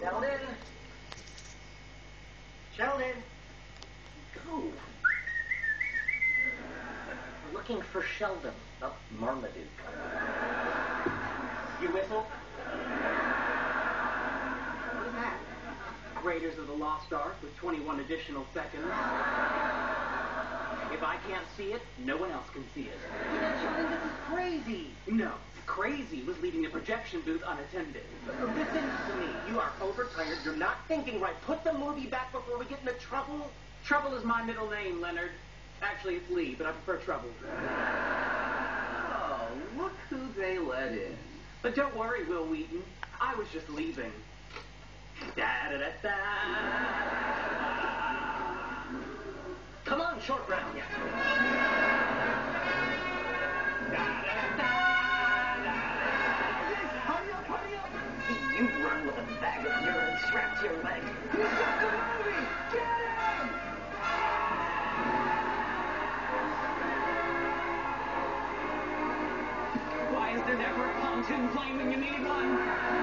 Sheldon? Sheldon? Go. We're looking for Sheldon, not Marmaduke. You whistle? What is that? Raiders of the Lost Ark with 21 additional seconds. If I can't see it, no one else can see it. Sheldon, this is crazy. No, crazy was leaving the projection booth unattended. Listen to me. You are overtired. You're not thinking right. Put the movie back before we get into trouble. Trouble is my middle name, Leonard. Actually, it's Lee, but I prefer Trouble. Oh, look who they let in. But don't worry, Will Wheaton. I was just leaving. Da-da-da-da. Come on, Short Brown. Hurry up. You run with a bag of urine strapped to your leg. He's got the movie. Get him! Why is there never a pontoon plane when you need one?